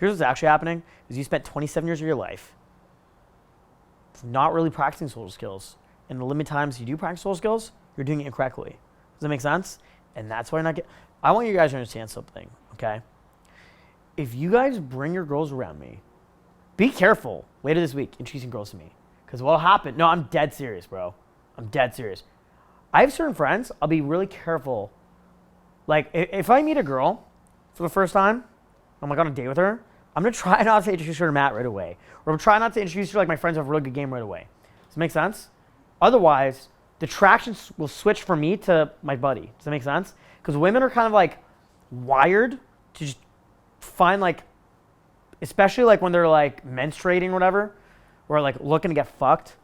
Here's what's actually happening is you spent 27 years of your life not really practicing social skills. And the limited times you do practice social skills, you're doing it incorrectly. Does that make sense? And that's why you're not I want you guys to understand something, okay? If you guys bring your girls around me, be careful later this week introducing girls to me. Because what'll happen, no, I'm dead serious, bro. I'm dead serious. I have certain friends, I'll be really careful. Like, if I meet a girl for the first time, I'm like on a date with her, I'm gonna try not to introduce her to Matt right away. Or I'm trying not to introduce her to like my friends who have a really good game right away. Does that make sense? Otherwise, the traction will switch from me to my buddy. Does that make sense? Because women are kind of like wired to just find like, especially like when they're like menstruating or whatever, or like looking to get fucked,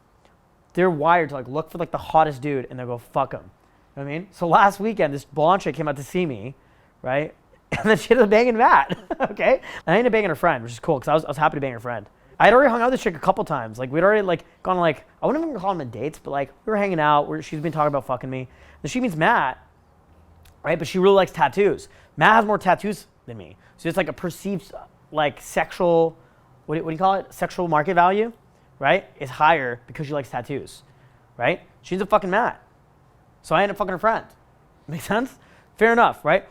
they're wired to like look for like the hottest dude and they'll go fuck him. You know what I mean? So last weekend, this blonde chick came out to see me, right? And then she ended up banging Matt, okay? And I ended up banging her friend, which is cool because I was happy to bang her friend. I had already hung out with this chick a couple times. Like we'd already like gone like, I wouldn't even call them a dates, but like we were hanging out where she's been talking about fucking me. Then she meets Matt, right? But she really likes tattoos. Matt has more tattoos than me. So it's like a perceived like sexual, what do you call it? Sexual market value, right? Is higher because she likes tattoos, right? She's a fucking Matt. So I ended up fucking her friend. Make sense? Fair enough, right?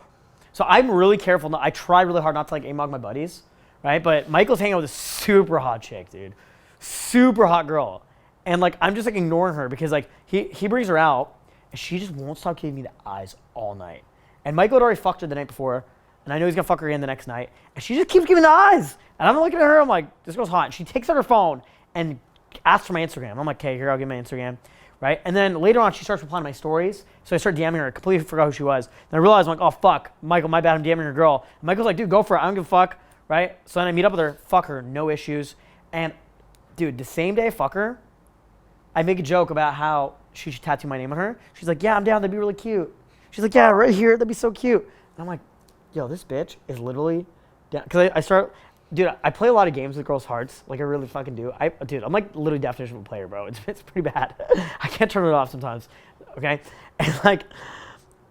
So I'm really careful. I try really hard not to like amog my buddies, right? But Michael's hanging out with a super hot chick, dude. Super hot girl. And like, I'm just like ignoring her because like, he brings her out and she just won't stop giving me the eyes all night. And Michael had already fucked her the night before. And I know he's gonna fuck her again the next night. And she just keeps giving the eyes. And I'm looking at her, I'm like, this girl's hot. And she takes out her phone and asks for my Instagram. I'm like, okay, here, I'll give my Instagram. Right? And then later on, she starts replying to my stories. So I start DMing her. I completely forgot who she was. Then I realized, I'm like, oh, fuck. Michael, my bad. I'm DMing your girl. And Michael's like, dude, go for it. I don't give a fuck. Right? So then I meet up with her. Fuck her. No issues. And, dude, the same day I fuck her, I make a joke about how she should tattoo my name on her. She's like, yeah, I'm down. That'd be really cute. She's like, yeah, right here. That'd be so cute. And I'm like, yo, this bitch is literally down. Because I start... Dude, I play a lot of games with girls' hearts. Like, I really fucking do. Dude, I'm like literally definition of a player, bro. It's pretty bad. I can't turn it off sometimes, okay? And like,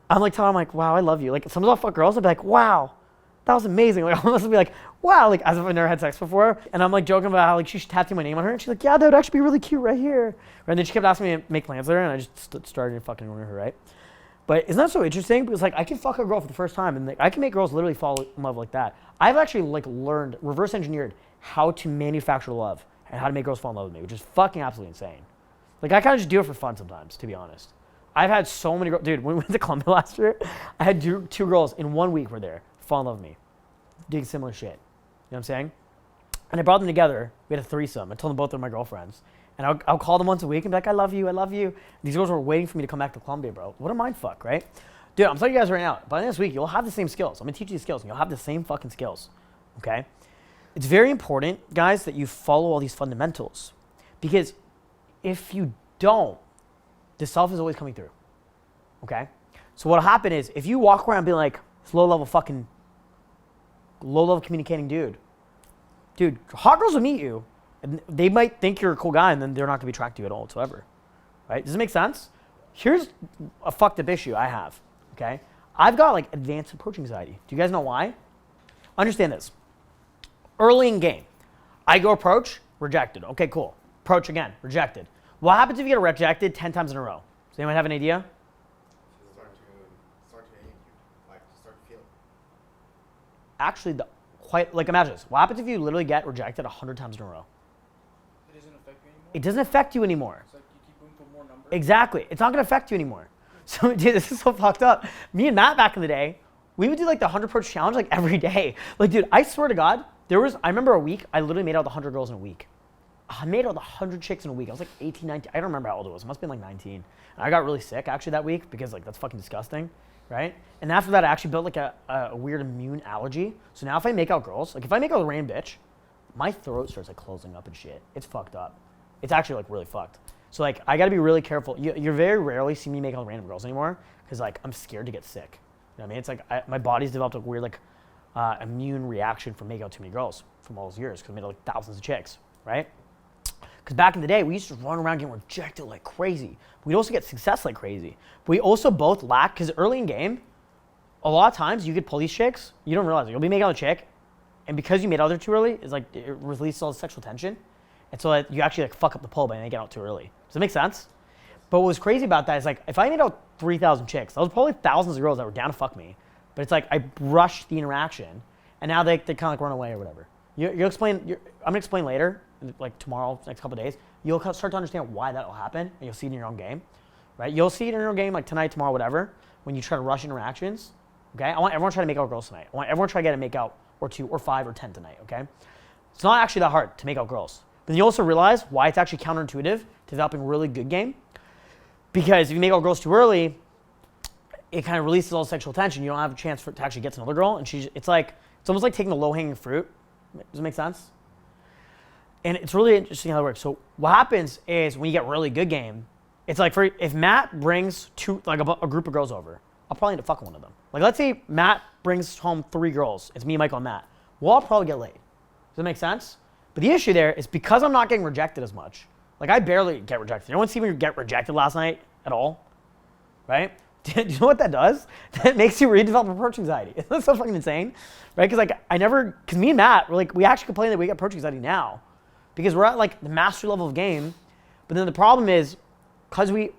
I'm like telling her, I'm like, wow, I love you. Like, sometimes I'll fuck girls, I'll be like, wow, that was amazing. Like, I'll be like, wow, like, as if I never had sex before. And I'm like joking about how like she should tattoo my name on her. And she's like, yeah, that would actually be really cute right here. And then she kept asking me to make plans with her, and I just started fucking ignoring her, right? But isn't that so interesting? Because like I can fuck a girl for the first time and like, I can make girls literally fall in love like that. I've actually like learned, reverse engineered how to manufacture love and how to make girls fall in love with me, which is fucking absolutely insane. Like I kind of just do it for fun sometimes, to be honest. I've had so many girls, dude, when we went to Colombia last year, I had two girls in 1 week were there, fall in love with me, doing similar shit. You know what I'm saying? And I brought them together, we had a threesome. I told them both they're my girlfriends. And I'll call them once a week and be like, I love you, I love you. And these girls were waiting for me to come back to Colombia, bro. What a mind fuck, right? Dude, I'm telling you guys right now, by the end of this week, you'll have the same skills. I'm gonna teach you the skills and you'll have the same fucking skills, okay? It's very important, guys, that you follow all these fundamentals. Because if you don't, the self is always coming through, okay? So what'll happen is, if you walk around being like, this low-level communicating dude, hot girls will meet you, and they might think you're a cool guy, and then they're not gonna be attracted to you at all whatsoever, right? Does it make sense? Here's a fucked up issue I have, okay? I've got like advanced approach anxiety. Do you guys know why? Understand this. Early in game, I go approach, rejected. Okay, cool. Approach again, rejected. What happens if you get rejected 10 times in a row? Does anyone have an idea? Start to hate you, like start to feel it. Actually, imagine this. What happens if you literally get rejected 100 times in a row? It doesn't affect you anymore? It doesn't affect you anymore. It's like you keep going for more numbers? Exactly. It's not going to affect you anymore. So, dude, this is so fucked up. Me and Matt back in the day, we would do like the 100 approach challenge like every day. Like, dude, I swear to God, I remember a week, I literally made out with 100 girls in a week. I made out with 100 chicks in a week. I was like 18, 19. I don't remember how old it was. It must have been like 19. And I got really sick actually that week because like that's fucking disgusting, right? And after that, I actually built like a weird immune allergy. So now if I make out girls, like if I make out with a random bitch, my throat starts like closing up and shit. It's fucked up. It's actually like really fucked. So like I gotta be really careful. You very rarely see me make out with random girls anymore because like I'm scared to get sick. You know what I mean? It's like my body's developed a weird like immune reaction from making out too many girls from all those years because I made out like thousands of chicks, right? Because back in the day, we used to run around getting rejected like crazy. We'd also get success like crazy. But we also both lack, because early in game, a lot of times you could pull these chicks, you don't realize it. You'll be making out a chick, And because you made out there too early, it's like it releases all the sexual tension. And so that you actually like fuck up the pull by making out too early. Does that make sense? But what was crazy about that is like, if I made out 3,000 chicks, that was probably thousands of girls that were down to fuck me. But it's like, I brushed the interaction and now they kind of like run away or whatever. You'll explain, I'm gonna explain later, like tomorrow, next couple of days. You'll start to understand why that'll happen and you'll see it in your own game, right? You'll see it in your own game like tonight, tomorrow, whatever, when you try to rush interactions, okay? I want everyone to try to make out girls tonight. I want everyone to try to get a make out or 2 or 5 or 10 tonight, okay? It's not actually that hard to make out girls. But then you also realize why it's actually counterintuitive to developing really good game. Because if you make out girls too early, it kind of releases all the sexual tension. You don't have a chance to actually get to another girl. And it's almost like taking the low-hanging fruit. Does it make sense? And it's really interesting how it works. So what happens is when you get really good game, it's like if Matt brings a group of girls over, I'll probably end up fucking one of them. Like let's say Matt brings home 3 girls. It's me, Michael, and Matt. Well, I'll probably get laid. Does that make sense? But the issue there is because I'm not getting rejected as much. Like I barely get rejected. No one see me get rejected last night at all, right? Do you know what that does? That makes you redevelop approach anxiety. Isn't that so fucking insane? Right? Because me and Matt, we actually complain that we get approach anxiety now because we're at like the mastery level of game. But then the problem is because we're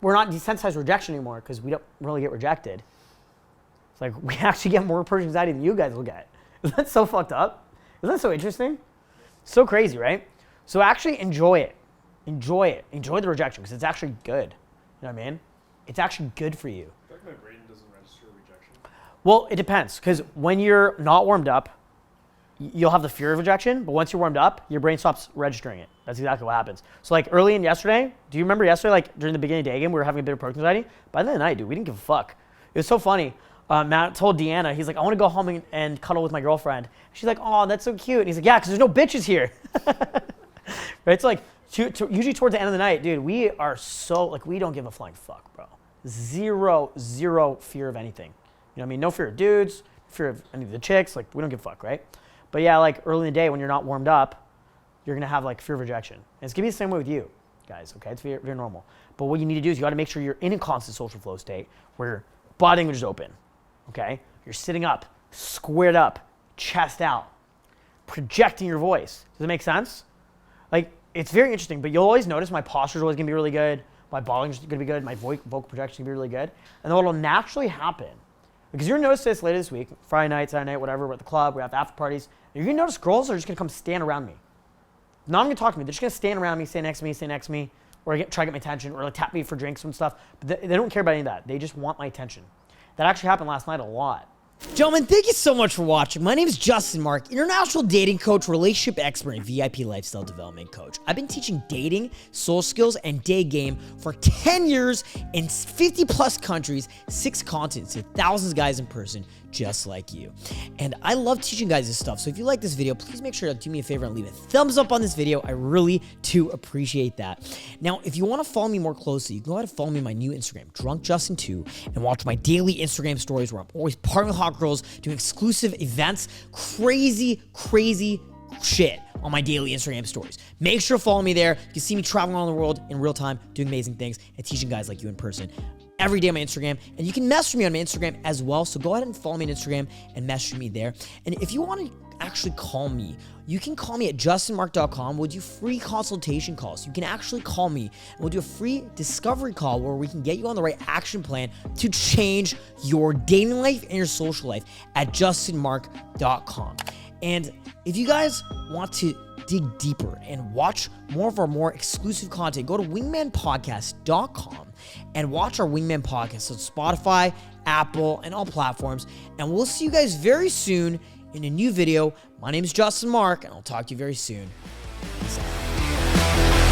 not desensitized to rejection anymore because we don't really get rejected. It's like we actually get more approach anxiety than you guys will get. Isn't that so fucked up? Isn't that so interesting? So crazy, right? So actually enjoy it. Enjoy it. Enjoy the rejection because it's actually good. You know what I mean? It's actually good for you. I feel like my brain doesn't register rejection. Well, it depends because when you're not warmed up, you'll have the fear of rejection, but once you're warmed up, your brain stops registering it. That's exactly what happens. So like early in yesterday, do you remember yesterday, like during the beginning of Daygame, we were having a bit of approach anxiety? By the end of the night, dude, we didn't give a fuck. It was so funny. Matt told Deanna, he's like, I want to go home and cuddle with my girlfriend. She's like, oh, that's so cute. And he's like, yeah, because there's no bitches here. Right? It's like, usually towards the end of the night, dude, we are so, like, we don't give a flying fuck, bro. Zero fear of anything. You know what I mean? No fear of dudes, fear of any of the chicks. Like, we don't give a fuck, right? But yeah, like, early in the day when you're not warmed up, you're going to have, like, fear of rejection. And it's going to be the same way with you, guys, okay? It's very, very normal. But what you need to do is you got to make sure you're in a constant social flow state where your body language is open. Okay? You're sitting up, squared up, chest out, projecting your voice. Does it make sense? Like, it's very interesting, but you'll always notice my posture is always going to be really good, my body language is going to be good, my vocal projection is going to be really good. And then what will naturally happen, because you're going to notice this later this week, Friday night, Saturday night, whatever, we're at the club, we have after parties, you're going to notice girls are just going to come stand around me. Not even going to talk to me. They're just going to stand around me, stay next to me, or try to get my attention, or like tap me for drinks and stuff. But they don't care about any of that. They just want my attention. That actually happened last night a lot. Gentlemen, thank you so much for watching. My name is Justin Marc, international dating coach, relationship expert, and VIP lifestyle development coach. I've been teaching dating, soul skills, and day game for 10 years in 50 plus countries, 6 continents, to thousands of guys in person just like you. And I love teaching guys this stuff. So if you like this video, please make sure to do me a favor and leave a thumbs up on this video. I really do appreciate that. Now, if you want to follow me more closely, you can go ahead and follow me on my new Instagram, DrunkJustin2, and watch my daily Instagram stories where I'm always partying with hot girls, doing exclusive events, crazy shit on my daily Instagram stories. Make sure to follow me there. You can see me traveling around the world in real time, doing amazing things, and teaching guys like you in person every day on my Instagram. And you can message me on my Instagram as well. So go ahead and follow me on Instagram and message me there. And if you want to actually call me, you can call me at justinmarc.com. We'll do free consultation calls. You can actually call me and we'll do a free discovery call where we can get you on the right action plan to change your dating life and your social life at justinmarc.com. And if you guys want to dig deeper and watch more of our more exclusive content, go to wingmanpodcast.com and watch our Wingman podcast on Spotify, Apple, and all platforms. And we'll see you guys very soon in a new video. My name is Justin Marc, and I'll talk to you very soon. Peace out.